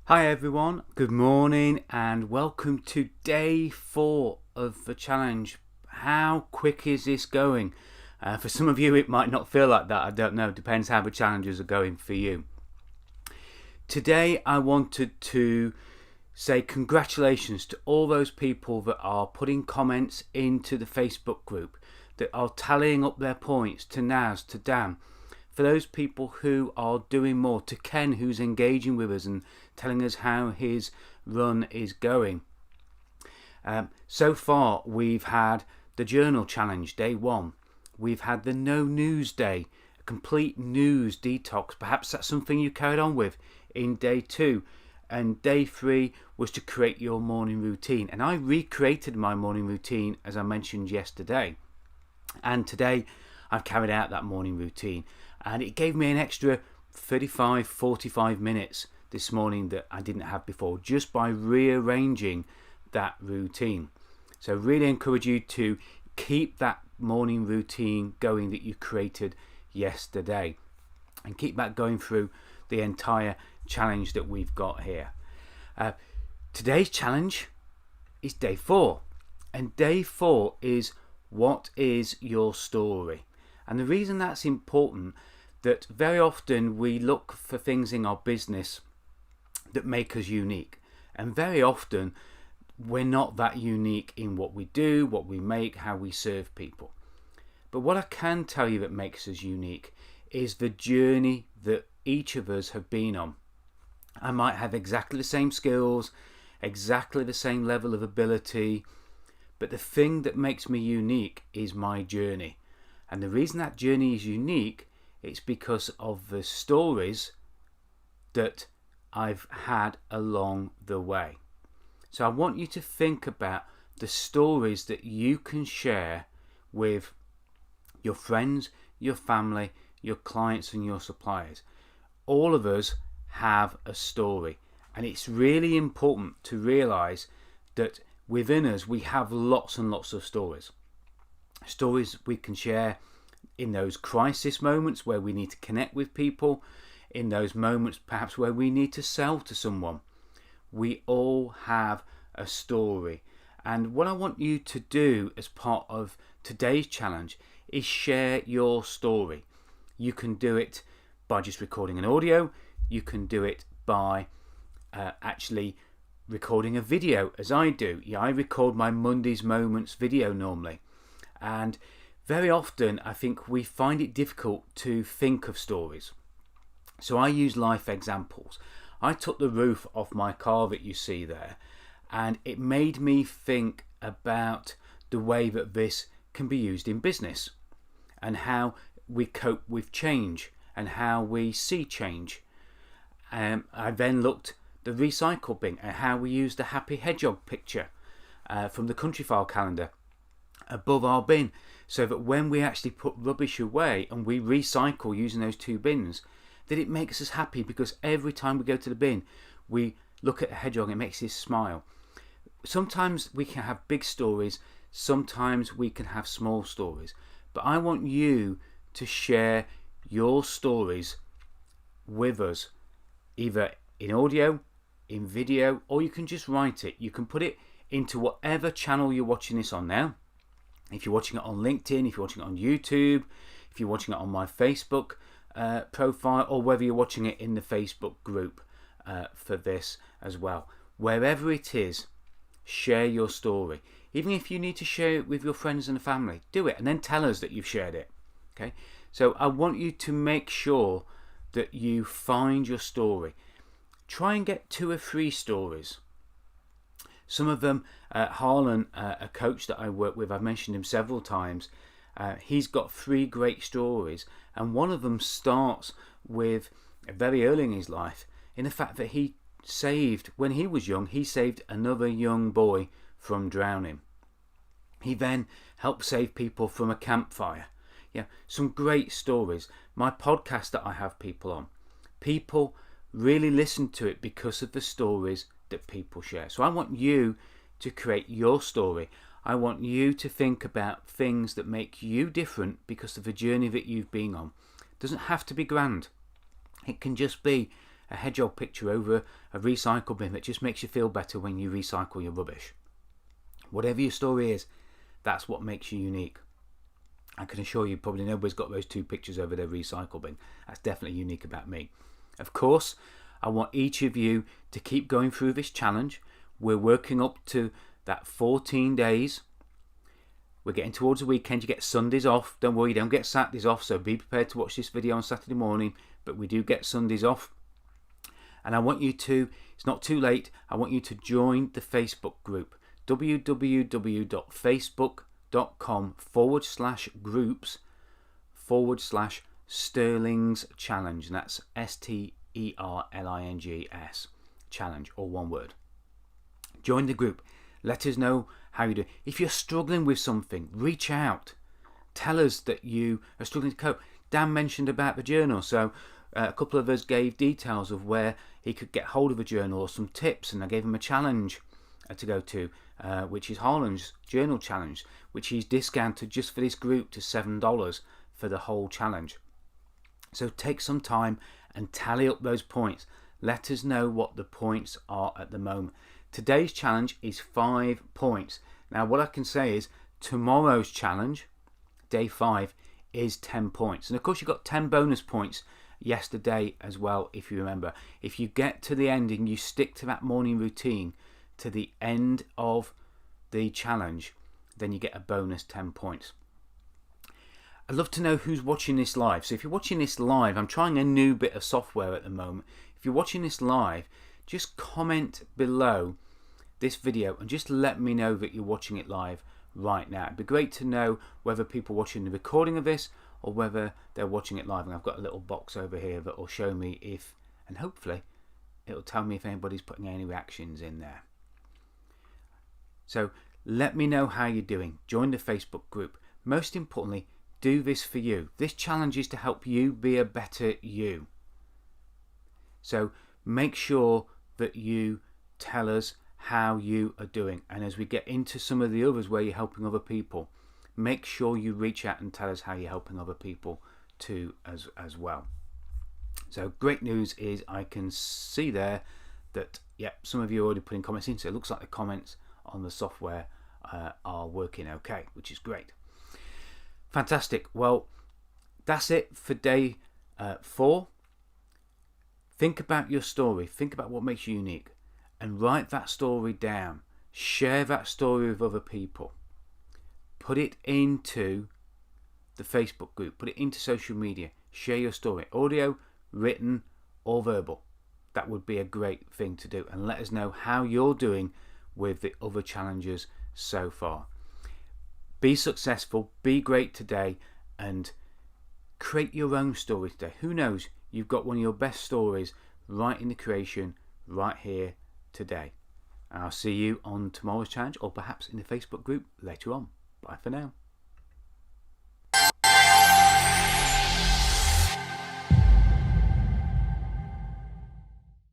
Hi everyone, good morning and welcome to day 4 of the challenge. How quick is this going? For some of you it might not feel like that, I don't know, depends how the challenges are going for you. Today I wanted to say congratulations to all those people that are putting comments into the Facebook group, that are tallying up their points, to Naz, to Dan. For those people who are doing more, to Ken who's engaging with us and telling us how his run is going. So far we've had the journal challenge, day 1. We've had the no news day, a complete news detox. Perhaps that's something you carried on with in day 2. And day 3 was to create your morning routine. And I recreated my morning routine as I mentioned yesterday. And today I've carried out that morning routine. And it gave me an extra 45 minutes this morning that I didn't have before, just by rearranging that routine. So really encourage you to keep that morning routine going that you created yesterday, and keep that going through the entire challenge that we've got here. Today's challenge is day 4, and day 4 is, what is your story? And the reason that's important, that very often we look for things in our business that make us unique, and very often we're not that unique in what we do, what we make, how we serve people. But what I can tell you that makes us unique is the journey that each of us have been on. I might have exactly the same skills, exactly the same level of ability, but the thing that makes me unique is my journey. And the reason that journey is unique, it's because of the stories that I've had along the way. So I want you to think about the stories that you can share with your friends, your family, your clients and your suppliers. All of us have a story, and it's really important to realize that within us we have lots and lots of stories. Stories we can share in those crisis moments where we need to connect with people, in those moments perhaps where we need to sell to someone. We all have a story, and what I want you to do as part of today's challenge is share your story. You can do it by just recording an audio. You can do it by actually recording a video, as I do. I record my Monday's Moments video normally, and very often I think we find it difficult to think of stories. So I use life examples. I took the roof off my car that you see there, and it made me think about the way that this can be used in business, and how we cope with change and how we see change. I then looked the recycle bin and how we use the happy hedgehog picture from the Countryfile calendar above our bin, so that when we actually put rubbish away and we recycle using those 2 bins, that it makes us happy, because every time we go to the bin we look at a hedgehog and it makes us smile. Sometimes we can have big stories, sometimes we can have small stories, but I want you to share your stories with us, either in audio, in video, or you can just write it. You can put it into whatever channel you're watching this on now. If you're watching it on LinkedIn, if you're watching it on YouTube, if you're watching it on my Facebook profile, or whether you're watching it in the Facebook group for this as well. Wherever it is, share your story. Even if you need to share it with your friends and family, do it and then tell us that you've shared it. Okay? So I want you to make sure that you find your story. Try and get 2 or 3 stories. Some of them, Harlan, a coach that I work with, I've mentioned him several times, he's got 3 great stories, and one of them starts with very early in his life, in the fact that he saved, when he was young, he saved another young boy from drowning. He then helped save people from a campfire. Some great stories. My podcast that I have people on, people really listen to it because of the stories that people share. So I want you to create your story. I want you to think about things that make you different because of the journey that you've been on. It doesn't have to be grand. It can just be a hedgehog picture over a recycle bin that just makes you feel better when you recycle your rubbish. Whatever your story is, that's what makes you unique. I can assure you probably nobody's got those 2 pictures over their recycle bin. That's definitely unique about me. Of course, I want each of you to keep going through this challenge. We're working up to that 14 days. We're getting towards the weekend. You get Sundays off. Don't worry, you don't get Saturdays off, so be prepared to watch this video on Saturday morning, but we do get Sundays off. And I want you to, it's not too late, I want you to join the Facebook group, www.facebook.com/groups/Sterling's Challenge, and that's STERLINGS challenge, all one word. Join the group. Let us know how you do. If you're struggling with something, reach out. Tell us that you are struggling to cope. Dan mentioned about the journal, so a couple of us gave details of where he could get hold of a journal or some tips, and I gave him a challenge to go to, which is Harlan's Journal Challenge, which he's discounted just for this group to $7 for the whole challenge. So take some time and tally up those points. Let us know what the points are at the moment. Today's challenge is 5 points. Now what I can say is tomorrow's challenge, day 5, is 10 points. And of course you got 10 bonus points yesterday as well, if you remember. If you get to the end and you stick to that morning routine to the end of the challenge, then you get a bonus 10 points. I'd love to know who's watching this live. So if you're watching this live, I'm trying a new bit of software at the moment. If you're watching this live, just comment below this video and just let me know that you're watching it live right now. It'd be great to know whether people are watching the recording of this or whether they're watching it live. And I've got a little box over here that will show me if, and hopefully it'll tell me if anybody's putting any reactions in there. So let me know how you're doing. Join the Facebook group. Most importantly, do this for you. This challenge is to help you be a better you. So make sure that you tell us how you are doing, and as we get into some of the others where you're helping other people, make sure you reach out and tell us how you're helping other people too as well. So great news is I can see there that some of you are already putting comments in, so it looks like the comments on the software are working okay, which is great. Fantastic. Well, that's it for day 4. Think about your story. Think about what makes you unique and write that story down. Share that story with other people. Put it into the Facebook group. Put it into social media. Share your story. Audio, written or verbal. That would be a great thing to do. And let us know how you're doing with the other challenges so far. Be successful. Be great today. And create your own story today. Who knows? You've got one of your best stories right in the creation, right here today. And I'll see you on tomorrow's challenge or perhaps in the Facebook group later on. Bye for now.